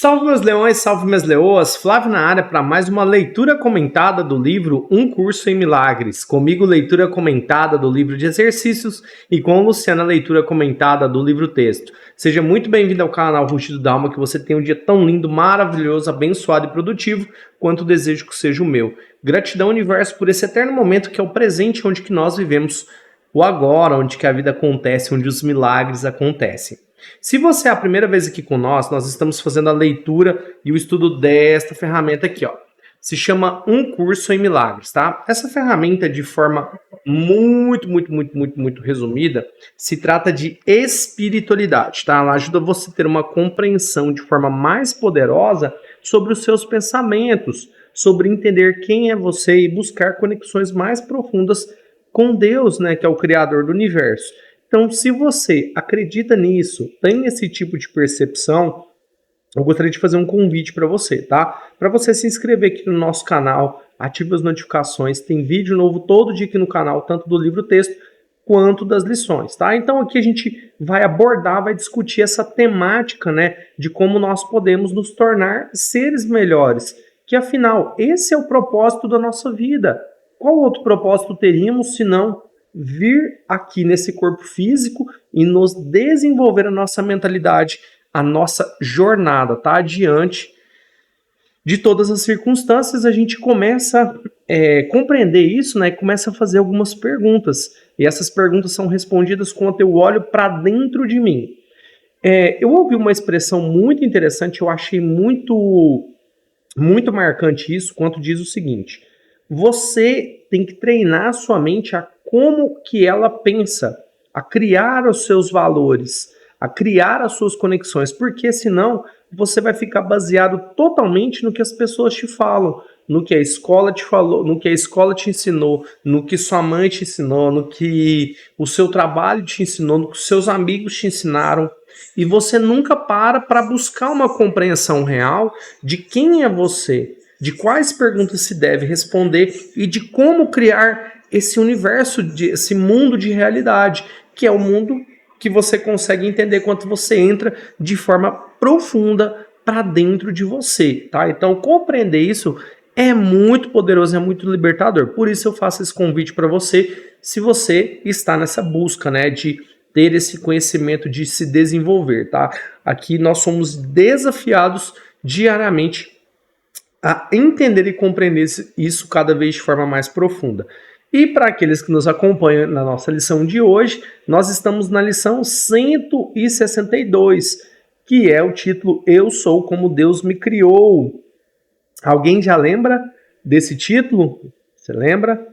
Salve meus leões, salve minhas leoas, Flávio na área para mais uma leitura comentada do livro Um Curso em Milagres. Comigo, leitura comentada do livro de exercícios e com Luciana, leitura comentada do livro texto. Seja muito bem-vindo ao canal Rugido da Alma, que você tenha um dia tão lindo, maravilhoso, abençoado e produtivo, quanto desejo que seja o meu. Gratidão, universo, por esse eterno momento que é o presente onde que nós vivemos o agora, onde que a vida acontece, onde os milagres acontecem. Se você é a primeira vez aqui com nós estamos fazendo a leitura e o estudo desta ferramenta aqui, ó. Se chama Um Curso em Milagres, tá? Essa ferramenta, de forma muito resumida, se trata de espiritualidade, tá? Ela ajuda você a ter uma compreensão de forma mais poderosa sobre os seus pensamentos, sobre entender quem é você e buscar conexões mais profundas com Deus, né, que é o Criador do Universo. Então, se você acredita nisso, tem esse tipo de percepção, eu gostaria de fazer um convite para você, tá? Para você se inscrever aqui no nosso canal, ative as notificações, tem vídeo novo todo dia aqui no canal, tanto do livro texto quanto das lições, tá? Então aqui a gente vai abordar, vai discutir essa temática, né, de como nós podemos nos tornar seres melhores, que afinal, esse é o propósito da nossa vida. Qual outro propósito teríamos se não vir aqui nesse corpo físico e nos desenvolver a nossa mentalidade, a nossa jornada, tá? Adiante de todas as circunstâncias, a gente começa a compreender isso, né? E começa a fazer algumas perguntas. E essas perguntas são respondidas quando eu olho para dentro de mim. Eu ouvi uma expressão muito interessante, eu achei muito marcante isso, quanto diz o seguinte: você tem que treinar a sua mente a como que ela pensa, a criar os seus valores, a criar as suas conexões, porque senão você vai ficar baseado totalmente no que as pessoas te falam, no que a escola te falou, no que a escola te ensinou, no que sua mãe te ensinou, no que o seu trabalho te ensinou, no que os seus amigos te ensinaram, e você nunca para buscar uma compreensão real de quem é você, de quais perguntas se deve responder e de como criar esse universo, esse mundo de realidade, que é o mundo que você consegue entender quando você entra de forma profunda para dentro de você, tá? Então, compreender isso é muito poderoso, é muito libertador. Por isso eu faço esse convite para você, se você está nessa busca, né, de ter esse conhecimento, de se desenvolver, tá? Aqui nós somos desafiados diariamente a entender e compreender isso cada vez de forma mais profunda. E para aqueles que nos acompanham na nossa lição de hoje, nós estamos na lição 162, que é o título Eu Sou Como Deus Me Criou. Alguém já lembra desse título? Você lembra?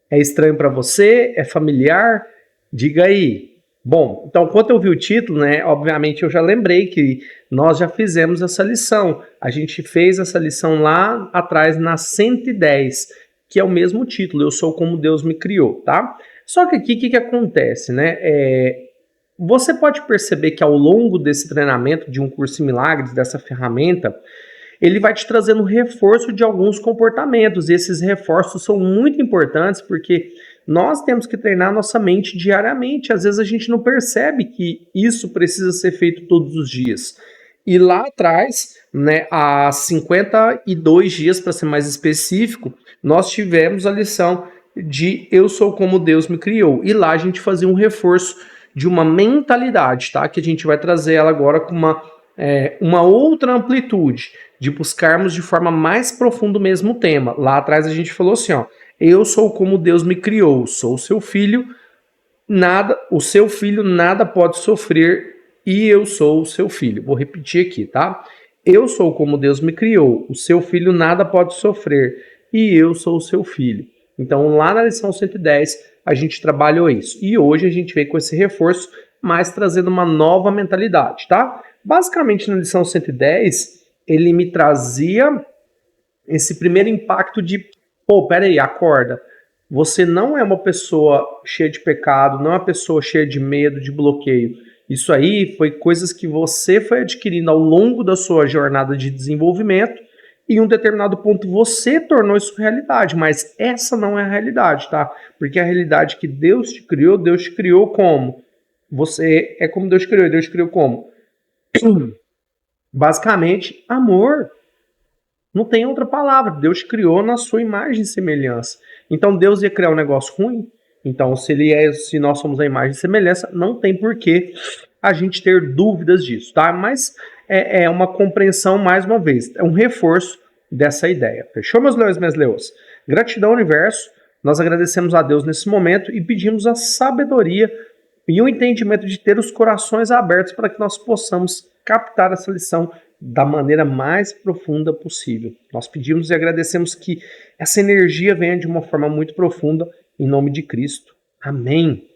É estranho para você? É familiar? Diga aí. Bom, então, quando eu vi o título, né, obviamente eu já lembrei que nós já fizemos essa lição. A gente fez essa lição lá atrás, na 110, que é o mesmo título, Eu Sou Como Deus Me Criou, tá? Só que aqui, o que acontece, né? Você pode perceber que ao longo desse treinamento de um curso em milagres, dessa ferramenta, ele vai te trazendo reforço de alguns comportamentos, e esses reforços são muito importantes porque nós temos que treinar nossa mente diariamente. Às vezes a gente não percebe que isso precisa ser feito todos os dias. E lá atrás, né, há 52 dias, para ser mais específico, nós tivemos a lição de Eu Sou Como Deus Me Criou. E lá a gente fazia um reforço de uma mentalidade, tá? Que a gente vai trazer ela agora com uma outra amplitude, de buscarmos de forma mais profunda o mesmo tema. Lá atrás a gente falou assim, ó: eu sou como Deus me criou, sou seu filho, o seu filho nada pode sofrer e eu sou o seu filho. Vou repetir aqui, tá? Eu sou como Deus me criou, o seu filho nada pode sofrer e eu sou o seu filho. Então lá na lição 110 a gente trabalhou isso. E hoje a gente veio com esse reforço, mas trazendo uma nova mentalidade, tá? Basicamente na lição 110 ele me trazia esse primeiro impacto de, pô, peraí, acorda. Você não é uma pessoa cheia de pecado, não é uma pessoa cheia de medo, de bloqueio. Isso aí foi coisas que você foi adquirindo ao longo da sua jornada de desenvolvimento e em um determinado ponto você tornou isso realidade, mas essa não é a realidade, tá? Porque a realidade que Deus te criou como? Você é como Deus te criou como? Basicamente, amor. Não tem outra palavra. Deus te criou na sua imagem e semelhança. Então Deus ia criar um negócio ruim? Então, se nós somos a imagem e semelhança, não tem porquê a gente ter dúvidas disso, tá? Mas é uma compreensão, mais uma vez, é um reforço dessa ideia. Fechou, meus leões e minhas leoas? Gratidão, universo. Nós agradecemos a Deus nesse momento e pedimos a sabedoria e o entendimento de ter os corações abertos para que nós possamos captar essa lição da maneira mais profunda possível. Nós pedimos e agradecemos que essa energia venha de uma forma muito profunda, em nome de Cristo. Amém.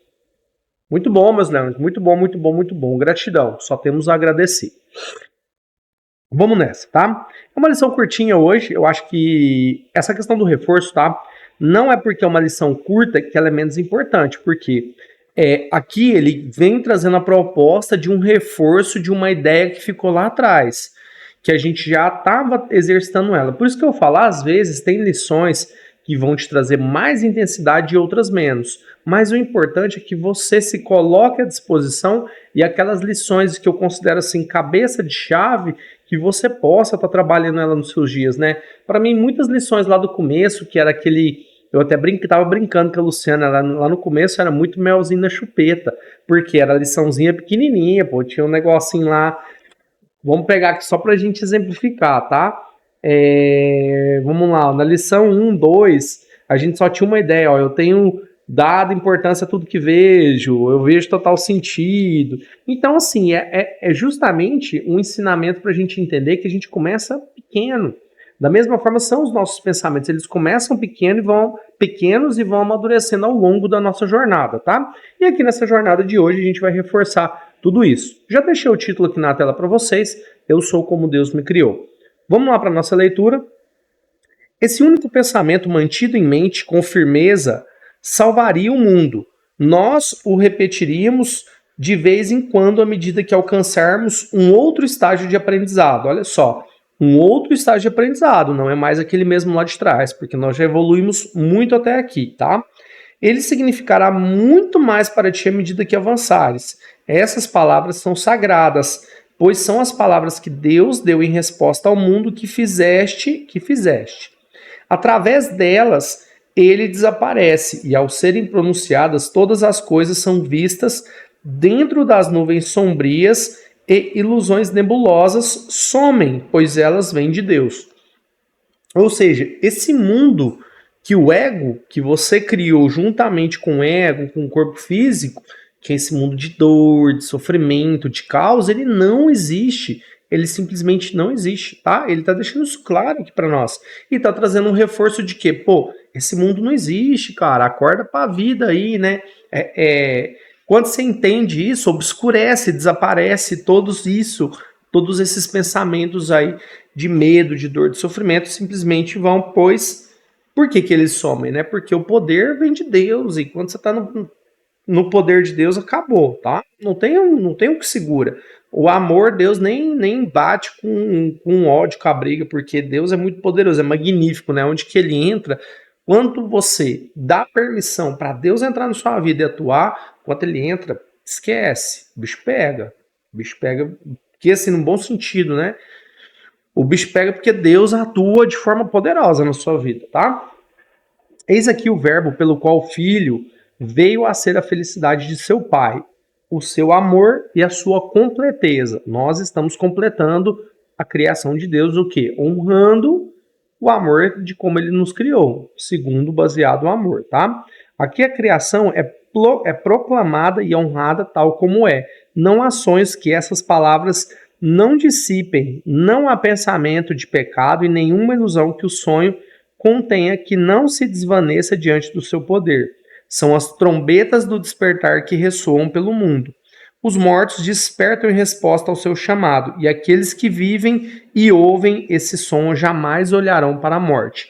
Muito bom, meus leões. Muito bom, muito bom, muito bom. Gratidão. Só temos a agradecer. Vamos nessa, tá? É uma lição curtinha hoje. Eu acho que essa questão do reforço, tá? Não é porque é uma lição curta que ela é menos importante, porque aqui ele vem trazendo a proposta de um reforço de uma ideia que ficou lá atrás, que a gente já estava exercitando ela. Por isso que eu falo, às vezes tem lições que vão te trazer mais intensidade e outras menos. Mas o importante é que você se coloque à disposição e aquelas lições que eu considero assim cabeça de chave, que você possa estar trabalhando ela nos seus dias, né? Para mim, muitas lições lá do começo, que era aquele... Eu até tava brincando com a Luciana, lá no começo era muito melzinho na chupeta, porque era liçãozinha pequenininha, pô, tinha um negocinho lá. Vamos pegar aqui só pra gente exemplificar, tá? Vamos lá, na lição 1, 2, a gente só tinha uma ideia, ó, eu tenho dado importância a tudo que vejo, eu vejo total sentido. Então, assim, é justamente um ensinamento pra gente entender que a gente começa pequeno. Da mesma forma são os nossos pensamentos, eles começam pequenos e vão amadurecendo ao longo da nossa jornada, tá? E aqui nessa jornada de hoje a gente vai reforçar tudo isso. Já deixei o título aqui na tela para vocês, Eu Sou Como Deus Me Criou. Vamos lá para a nossa leitura. Esse único pensamento mantido em mente com firmeza salvaria o mundo. Nós o repetiríamos de vez em quando à medida que alcançarmos um outro estágio de aprendizado. Olha só, um outro estágio de aprendizado, não é mais aquele mesmo lá de trás, porque nós já evoluímos muito até aqui, tá? Ele significará muito mais para ti à medida que avançares. Essas palavras são sagradas, pois são as palavras que Deus deu em resposta ao mundo que fizeste. Através delas, ele desaparece, e ao serem pronunciadas, todas as coisas são vistas dentro das nuvens sombrias e ilusões nebulosas somem, pois elas vêm de Deus. Ou seja, esse mundo que o ego, que você criou juntamente com o ego, com o corpo físico, que é esse mundo de dor, de sofrimento, de caos, ele não existe. Ele simplesmente não existe, tá? Ele tá deixando isso claro aqui para nós. E tá trazendo um reforço de que, pô, esse mundo não existe, cara. Acorda pra vida aí, né? Quando você entende isso, obscurece, desaparece todos esses pensamentos aí de medo, de dor, de sofrimento, simplesmente vão, pois, por que eles somem, né? Porque o poder vem de Deus, e quando você está no poder de Deus, acabou, tá? Não tem o que segura. O amor, Deus nem bate com ódio, com a briga, porque Deus é muito poderoso, é magnífico, né? Onde que ele entra, quando você dá permissão para Deus entrar na sua vida e atuar, quando ele entra, esquece, o bicho pega. O bicho pega, que assim, num bom sentido, né? O bicho pega porque Deus atua de forma poderosa na sua vida, tá? Eis aqui o verbo pelo qual o filho veio a ser a felicidade de seu pai, o seu amor e a sua completeza. Nós estamos completando a criação de Deus, o quê? Honrando o amor de como ele nos criou, segundo baseado no amor, tá? Aqui a criação é proclamada e honrada tal como é. Não há sonhos que essas palavras não dissipem, não há pensamento de pecado e nenhuma ilusão que o sonho contenha que não se desvaneça diante do seu poder. São as trombetas do despertar que ressoam pelo mundo. Os mortos despertam em resposta ao seu chamado, e aqueles que vivem e ouvem esse som jamais olharão para a morte.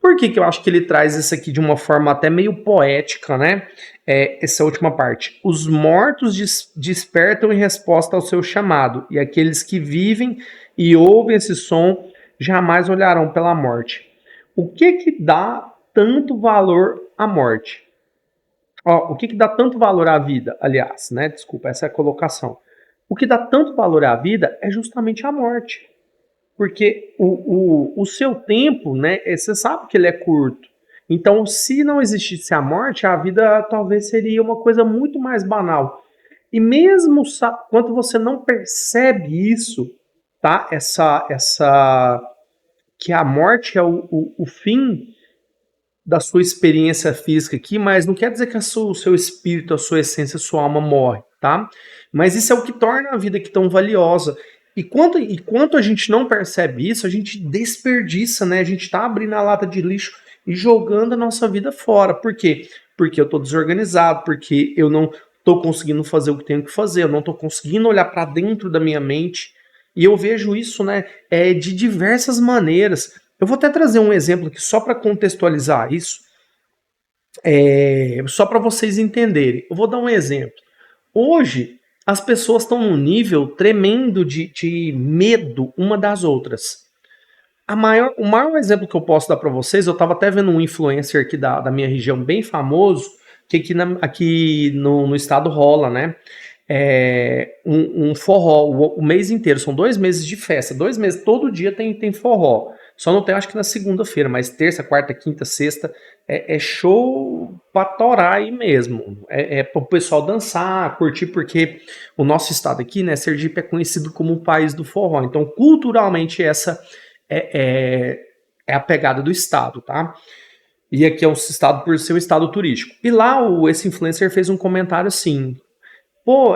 Por que eu acho que ele traz isso aqui de uma forma até meio poética, né? Essa última parte. Os mortos despertam em resposta ao seu chamado, e aqueles que vivem e ouvem esse som jamais olharão pela morte. O que dá tanto valor à morte? O que dá tanto valor à vida, aliás, né? Desculpa, essa é a colocação. O que dá tanto valor à vida é justamente a morte. Porque o seu tempo, né, você sabe que ele é curto. Então, se não existisse a morte, a vida talvez seria uma coisa muito mais banal. E mesmo quando você não percebe isso, tá? Que a morte é o fim da sua experiência física aqui, mas não quer dizer que o seu espírito, a sua essência, a sua alma morre, tá? Mas isso é o que torna a vida aqui tão valiosa. E quanto a gente não percebe isso, a gente desperdiça, né? A gente tá abrindo a lata de lixo e jogando a nossa vida fora. Por quê? Porque eu tô desorganizado, porque eu não tô conseguindo fazer o que tenho que fazer, eu não tô conseguindo olhar para dentro da minha mente. E eu vejo isso, né, de diversas maneiras. Eu vou até trazer um exemplo aqui só para contextualizar isso, só para vocês entenderem. Eu vou dar um exemplo. Hoje, as pessoas estão num nível tremendo de medo uma das outras. O maior exemplo que eu posso dar para vocês, eu estava até vendo um influencer aqui da minha região bem famoso, que aqui no estado rola, né? Um forró o mês inteiro, são 2 meses de festa, 2 meses, todo dia tem forró. Só não tem, acho que na segunda-feira, mas terça, quarta, quinta, sexta é show pra torar aí mesmo. É pro pessoal dançar, curtir, porque o nosso estado aqui, né, Sergipe é conhecido como o país do forró. Então, culturalmente, essa é, é a pegada do estado, tá? E aqui é o estado por ser um estado turístico. E lá esse influencer fez um comentário assim: pô,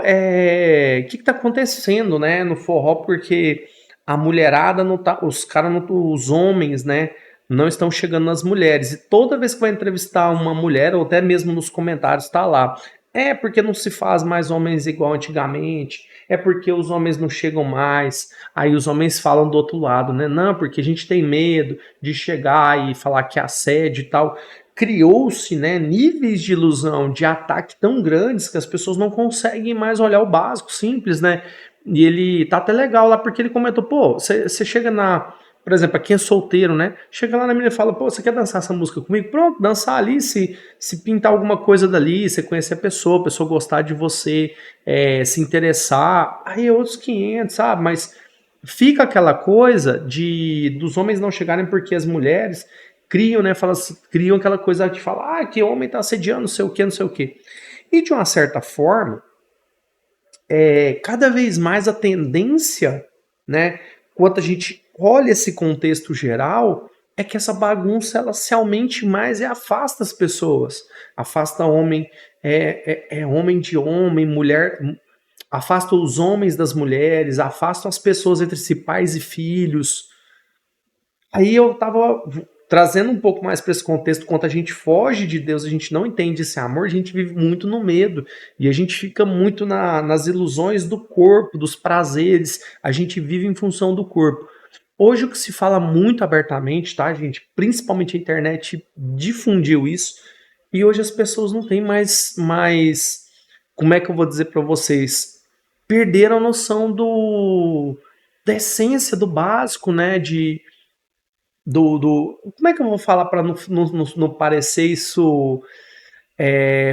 que tá acontecendo, né, no forró? Porque a mulherada não tá, os homens, né, não estão chegando nas mulheres. E toda vez que vai entrevistar uma mulher, ou até mesmo nos comentários, tá lá. É porque não se faz mais homens igual antigamente. É porque os homens não chegam mais. Aí os homens falam do outro lado, né? Não, porque a gente tem medo de chegar e falar que é assédio e tal. Criou-se, né, níveis de ilusão, de ataque tão grandes que as pessoas não conseguem mais olhar o básico, simples, né? E ele tá até legal lá porque ele comentou, pô, você chega por exemplo, aqui é solteiro, né? Chega lá na menina e fala, pô, você quer dançar essa música comigo? Pronto, dançar ali, se pintar alguma coisa dali, você conhecer a pessoa gostar de você, se interessar, aí é outros 500, sabe? Mas fica aquela coisa dos homens não chegarem porque as mulheres criam, né? Criam aquela coisa de falar, que homem tá assediando, não sei o que, não sei o que. E de uma certa forma, cada vez mais a tendência, né? Quando a gente olha esse contexto geral, é que essa bagunça ela se aumente mais e afasta as pessoas. Afasta homem, homem de homem, mulher, afasta os homens das mulheres, afasta as pessoas entre si, pais e filhos. Aí eu tava trazendo um pouco mais para esse contexto, quando a gente foge de Deus, a gente não entende esse amor, a gente vive muito no medo e a gente fica muito nas ilusões do corpo, dos prazeres, a gente vive em função do corpo. Hoje o que se fala muito abertamente, tá, gente? Principalmente a internet difundiu isso e hoje as pessoas não têm mais, como é que eu vou dizer para vocês? Perderam a noção da essência, do básico, né? Como é que eu vou falar para não parecer isso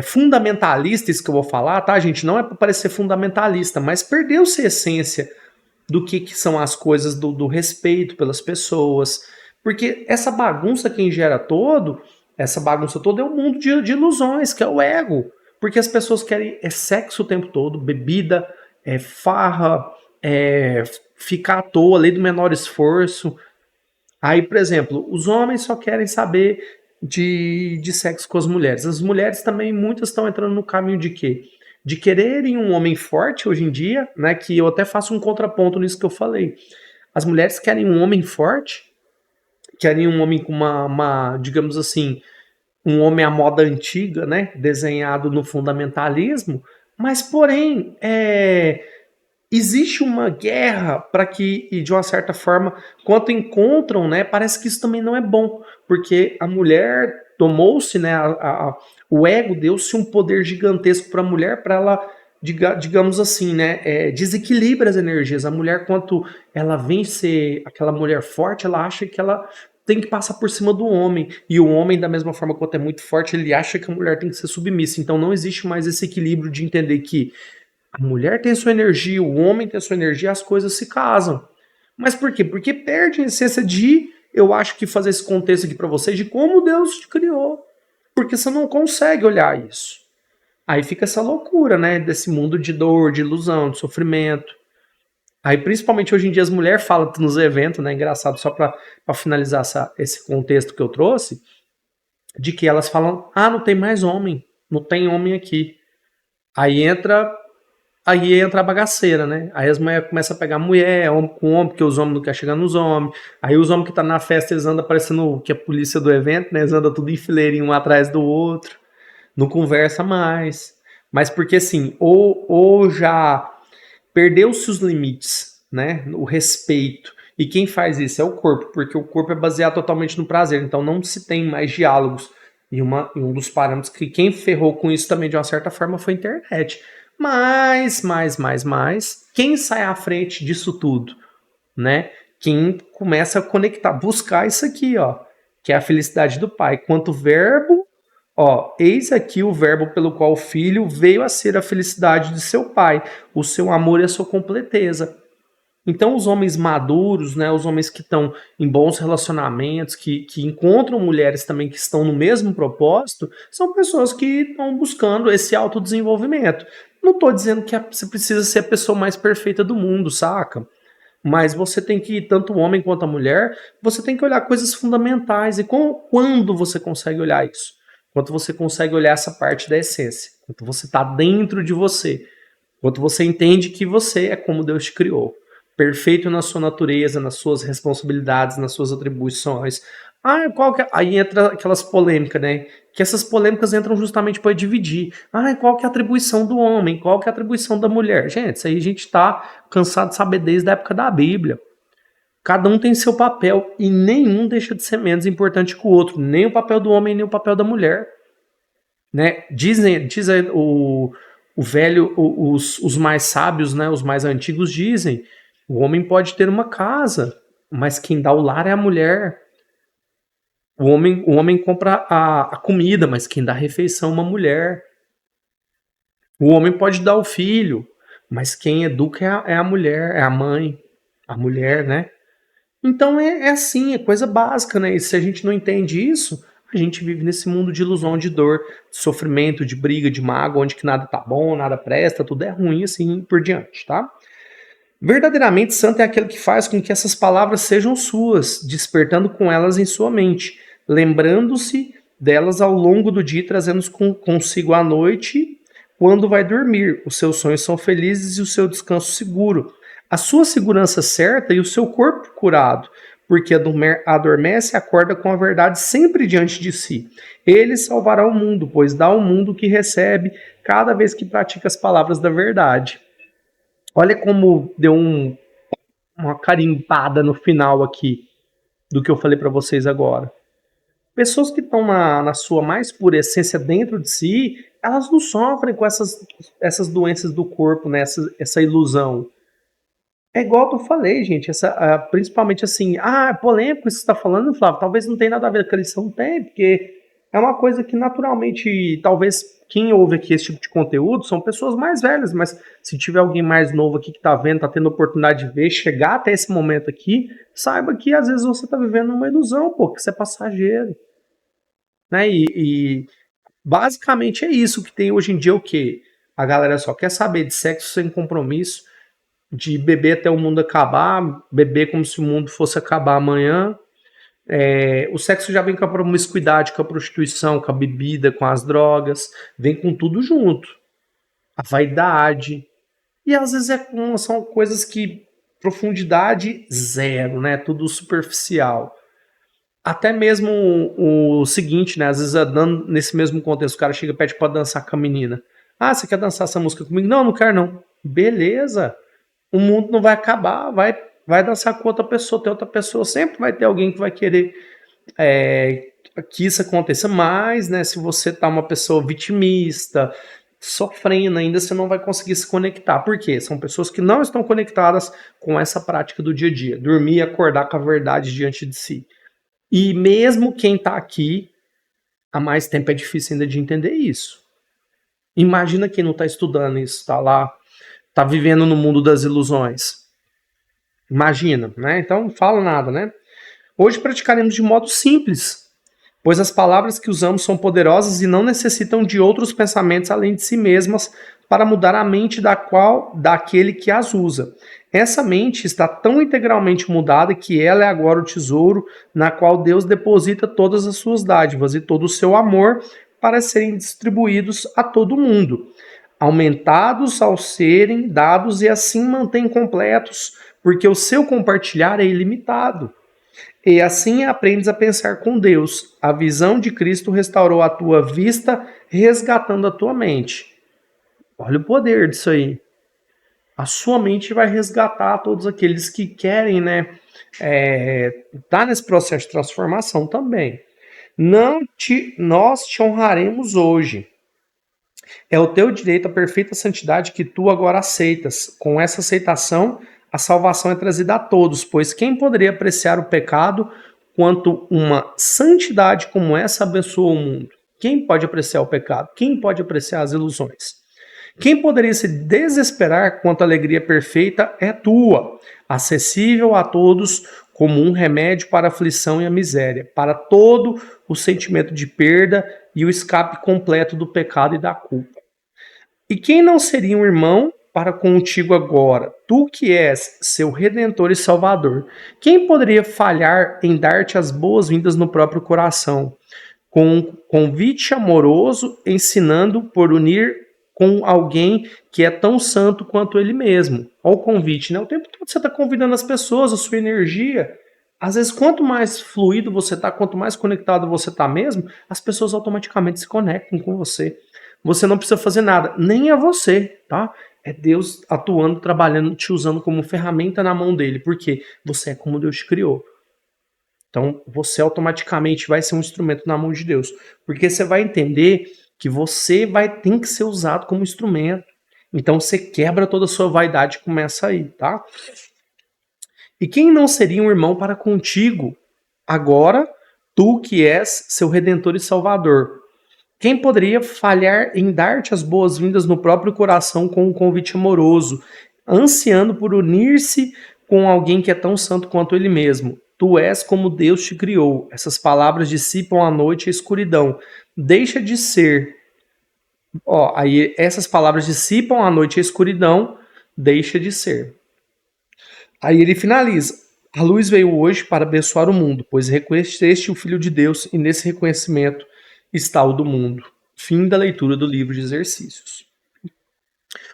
fundamentalista, isso que eu vou falar, tá, gente? Não é para parecer fundamentalista, mas perdeu-se a essência do que são as coisas do respeito pelas pessoas. Porque essa bagunça toda é um mundo de ilusões, que é o ego. Porque as pessoas querem sexo o tempo todo, bebida, farra, ficar à toa, lei do menor esforço. Aí, por exemplo, os homens só querem saber de sexo com as mulheres. As mulheres também, muitas estão entrando no caminho de quê? De quererem um homem forte hoje em dia, né? Que eu até faço um contraponto nisso que eu falei. As mulheres querem um homem forte, querem um homem com digamos assim, um homem à moda antiga, né? Desenhado no fundamentalismo, mas porém, existe uma guerra para que, e de uma certa forma, quando encontram, né, parece que isso também não é bom, porque a mulher tomou-se, né, o ego deu-se um poder gigantesco para a mulher, para ela, digamos assim, né, desequilibra as energias. A mulher, quando ela vem ser aquela mulher forte, ela acha que ela tem que passar por cima do homem, e o homem, da mesma forma, quando é muito forte, ele acha que a mulher tem que ser submissa. Então não existe mais esse equilíbrio de entender que A mulher tem sua energia, o homem tem sua energia, as coisas se casam. Mas por quê? Porque perde a essência de, eu acho que fazer esse contexto aqui para vocês, de como Deus te criou. Porque você não consegue olhar isso. Aí fica essa loucura, né? Desse mundo de dor, de ilusão, de sofrimento. Aí, principalmente hoje em dia, as mulheres falam nos eventos, né? Engraçado, só para finalizar esse contexto que eu trouxe, de que elas falam: ah, não tem mais homem, não tem homem aqui. Aí entra a bagaceira, né? Aí as mulheres começam a pegar mulher, homem com homem, porque os homens não querem chegar nos homens. Aí os homens que tá na festa, eles andam parecendo que é a polícia do evento, né? Eles andam tudo em fileirinho um atrás do outro, não conversa mais. Mas porque assim, ou já perdeu-se os limites, né? O respeito. E quem faz isso é o corpo, porque o corpo é baseado totalmente no prazer. Então não se tem mais diálogos. E um dos parâmetros que quem ferrou com isso também de uma certa forma foi a internet. Mas, quem sai à frente disso tudo, né? Quem começa a conectar, buscar isso aqui, ó, que é a felicidade do pai. Quanto verbo, ó, eis aqui o verbo pelo qual o filho veio a ser a felicidade de seu pai, o seu amor e a sua completeza. Então, os homens maduros, né, os homens que estão em bons relacionamentos, que encontram mulheres também que estão no mesmo propósito, são pessoas que estão buscando esse autodesenvolvimento. Não estou dizendo que você precisa ser a pessoa mais perfeita do mundo, saca? Mas você tem que, tanto o homem quanto a mulher, você tem que olhar coisas fundamentais. E quando você consegue olhar isso? Quando você consegue olhar essa parte da essência. Quando você está dentro de você. Quando você entende que você é como Deus te criou, perfeito na sua natureza, nas suas responsabilidades, nas suas atribuições. Ah, Aí entra aquelas polêmicas, né? Que essas polêmicas entram justamente para dividir. Ah, qual que é a atribuição do homem? Qual que é a atribuição da mulher? Gente, isso aí a gente está cansado de saber desde a época da Bíblia. Cada um tem seu papel e nenhum deixa de ser menos importante que o outro. Nem o papel do homem, nem o papel da mulher. Né? Diz o velho, os mais sábios, né, os mais antigos dizem: o homem pode ter uma casa, mas quem dá o lar é a mulher. O homem compra a comida, mas quem dá a refeição é uma mulher. O homem pode dar o filho, mas quem educa é a mulher, é a mãe, a mulher, né? Então é assim, é coisa básica, né? E se a gente não entende isso, a gente vive nesse mundo de ilusão, de dor, de sofrimento, de briga, de mágoa, onde que nada tá bom, nada presta, tudo é ruim, assim por diante, tá? Verdadeiramente santo é aquele que faz com que essas palavras sejam suas, despertando com elas em sua mente, lembrando-se delas ao longo do dia, trazendo consigo à noite, quando vai dormir. Os seus sonhos são felizes e o seu descanso seguro. A sua segurança certa e o seu corpo curado, porque adormece e acorda com a verdade sempre diante de si. Ele salvará o mundo, pois dá ao mundo o que recebe cada vez que pratica as palavras da verdade. Olha como deu uma carimbada no final aqui do que eu falei para vocês agora. Pessoas que estão na sua mais pura essência dentro de si, elas não sofrem com essas doenças do corpo, né? Essa ilusão. É igual eu falei, gente, principalmente assim, é polêmico isso que você está falando, Flávio, talvez não tenha nada a ver com a lição, não tem, porque é uma coisa que naturalmente, talvez quem ouve aqui esse tipo de conteúdo são pessoas mais velhas, mas se tiver alguém mais novo aqui que está vendo, está tendo a oportunidade de ver, chegar até esse momento aqui, saiba que às vezes você está vivendo uma ilusão, pô, que você é passageiro, né, e basicamente é isso que tem hoje em dia, o quê? A galera só quer saber de sexo sem compromisso, de beber até o mundo acabar, beber como se o mundo fosse acabar amanhã. O sexo já vem com a promiscuidade, com a prostituição, com a bebida, com as drogas, vem com tudo junto. A vaidade. E às vezes são coisas que profundidade zero, né? Tudo superficial. Até mesmo o seguinte, né? Às vezes, dando nesse mesmo contexto, o cara chega e pede pra dançar com a menina. Ah, você quer dançar essa música comigo? Não, não quero não. Beleza. O mundo não vai acabar, vai dançar com outra pessoa, tem outra pessoa, sempre vai ter alguém que vai querer que isso aconteça mais, né? Se você tá uma pessoa vitimista, sofrendo ainda, você não vai conseguir se conectar. Por quê? São pessoas que não estão conectadas com essa prática do dia a dia. Dormir e acordar com a verdade diante de si. E mesmo quem tá aqui há mais tempo é difícil ainda de entender isso. Imagina quem não tá estudando isso, tá lá Tá vivendo no mundo das ilusões. Imagina, né? Então não fala nada, né? Hoje praticaremos de modo simples, pois as palavras que usamos são poderosas e não necessitam de outros pensamentos além de si mesmas para mudar a mente daquele que as usa. Essa mente está tão integralmente mudada que ela é agora o tesouro na qual Deus deposita todas as suas dádivas e todo o seu amor para serem distribuídos a todo mundo, aumentados ao serem dados e assim mantém completos, porque o seu compartilhar é ilimitado. E assim aprendes a pensar com Deus. A visão de Cristo restaurou a tua vista, resgatando a tua mente. Olha o poder disso aí. A sua mente vai resgatar todos aqueles que querem, né, tá nesse processo de transformação também. Nós te honraremos hoje. É o teu direito à perfeita santidade que tu agora aceitas. Com essa aceitação, a salvação é trazida a todos, pois quem poderia apreciar o pecado quanto uma santidade como essa abençoa o mundo? Quem pode apreciar o pecado? Quem pode apreciar as ilusões? Quem poderia se desesperar quanto a alegria perfeita é tua, acessível a todos como um remédio para a aflição e a miséria, para todo o sentimento de perda e o escape completo do pecado e da culpa. E quem não seria um irmão para contigo agora, tu que és seu Redentor e Salvador? Quem poderia falhar em dar-te as boas-vindas no próprio coração, com um convite amoroso, ensinando por unir com alguém que é tão santo quanto ele mesmo? Olha o convite, né? O tempo todo você está convidando as pessoas, a sua energia. Às vezes, quanto mais fluido você está, quanto mais conectado você está mesmo, as pessoas automaticamente se conectam com você. Você não precisa fazer nada, nem é você, tá? É Deus atuando, trabalhando, te usando como ferramenta na mão dele, porque você é como Deus te criou. Então, você automaticamente vai ser um instrumento na mão de Deus, porque você vai entender que você tem que ser usado como instrumento. Então, você quebra toda a sua vaidade e começa aí, tá? E quem não seria um irmão para contigo? Agora, tu que és seu Redentor e Salvador. Quem poderia falhar em dar-te as boas-vindas no próprio coração com um convite amoroso, ansiando por unir-se com alguém que é tão santo quanto ele mesmo? Tu és como Deus te criou. Essas palavras dissipam a noite e a escuridão. Deixa de ser. Aí essas palavras dissipam a noite e a escuridão. Deixa de ser. Aí ele finaliza. A luz veio hoje para abençoar o mundo, pois reconheceste o Filho de Deus e nesse reconhecimento está o do mundo. Fim da leitura do livro de exercícios.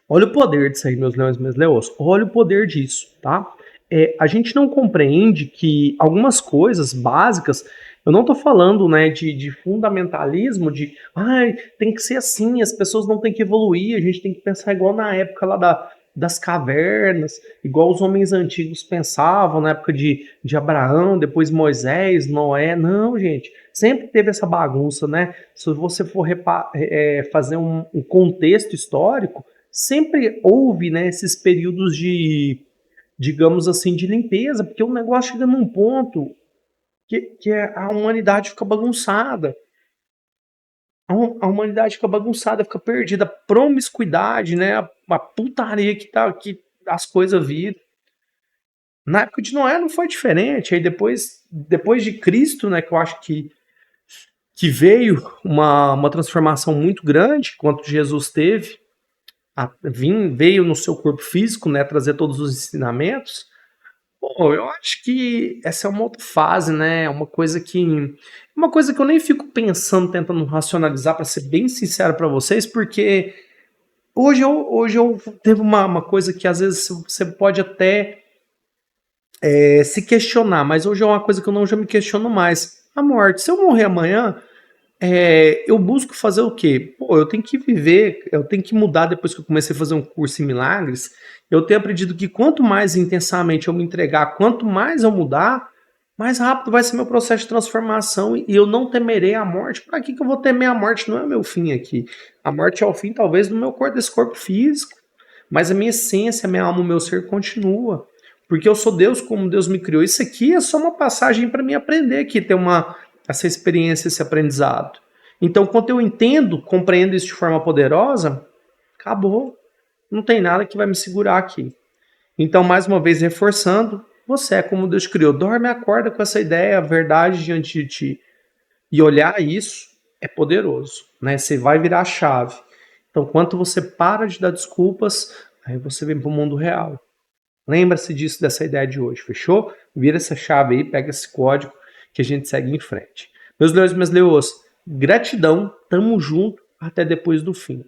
Olha o poder disso aí, meus leões e meus leões. Olha o poder disso, tá? A gente não compreende que algumas coisas básicas, eu não estou falando, né, de fundamentalismo, tem que ser assim, as pessoas não têm que evoluir, a gente tem que pensar igual na época lá das cavernas, igual os homens antigos pensavam na época de Abraão, depois Moisés, Noé. Não, gente, sempre teve essa bagunça, né? Se você for fazer um contexto histórico, sempre houve, né, esses períodos de, digamos assim, de limpeza, porque o negócio chega num ponto que a humanidade fica bagunçada. A humanidade fica bagunçada, fica perdida. A promiscuidade, né? A putaria que as coisas viram. Na época de Noé não foi diferente. Aí depois de Cristo, né? Que eu acho que veio uma transformação muito grande, quanto Jesus teve. Veio no seu corpo físico, né? Trazer todos os ensinamentos. Pô, eu acho que essa é uma outra fase, né? Uma coisa que eu nem fico pensando, tentando racionalizar, para ser bem sincero para vocês, porque hoje eu teve uma coisa que às vezes você pode até se questionar, mas hoje é uma coisa que eu não já me questiono mais. A morte. Se eu morrer amanhã, eu busco fazer o quê? Pô, eu tenho que viver, eu tenho que mudar depois que eu comecei a fazer um curso em milagres. Eu tenho aprendido que quanto mais intensamente eu me entregar, quanto mais eu mudar, mais rápido vai ser meu processo de transformação e eu não temerei a morte. Para que eu vou temer a morte? Não é meu fim aqui. A morte é o fim, talvez, do meu corpo, desse corpo físico, mas a minha essência, a minha alma, o meu ser continua. Porque eu sou Deus como Deus me criou. Isso aqui é só uma passagem para mim aprender aqui, ter essa experiência, esse aprendizado. Então, quando eu entendo, compreendo isso de forma poderosa, acabou. Não tem nada que vai me segurar aqui. Então, mais uma vez, reforçando, você é como Deus criou. Dorme e acorda com essa ideia, a verdade diante de ti. E olhar isso é poderoso, né? Você vai virar a chave. Então, quanto você para de dar desculpas, aí você vem para o mundo real. Lembra-se disso, dessa ideia de hoje, fechou? Vira essa chave aí, pega esse código que a gente segue em frente. Meus leões e minhas leoas, gratidão, tamo junto, até depois do fim.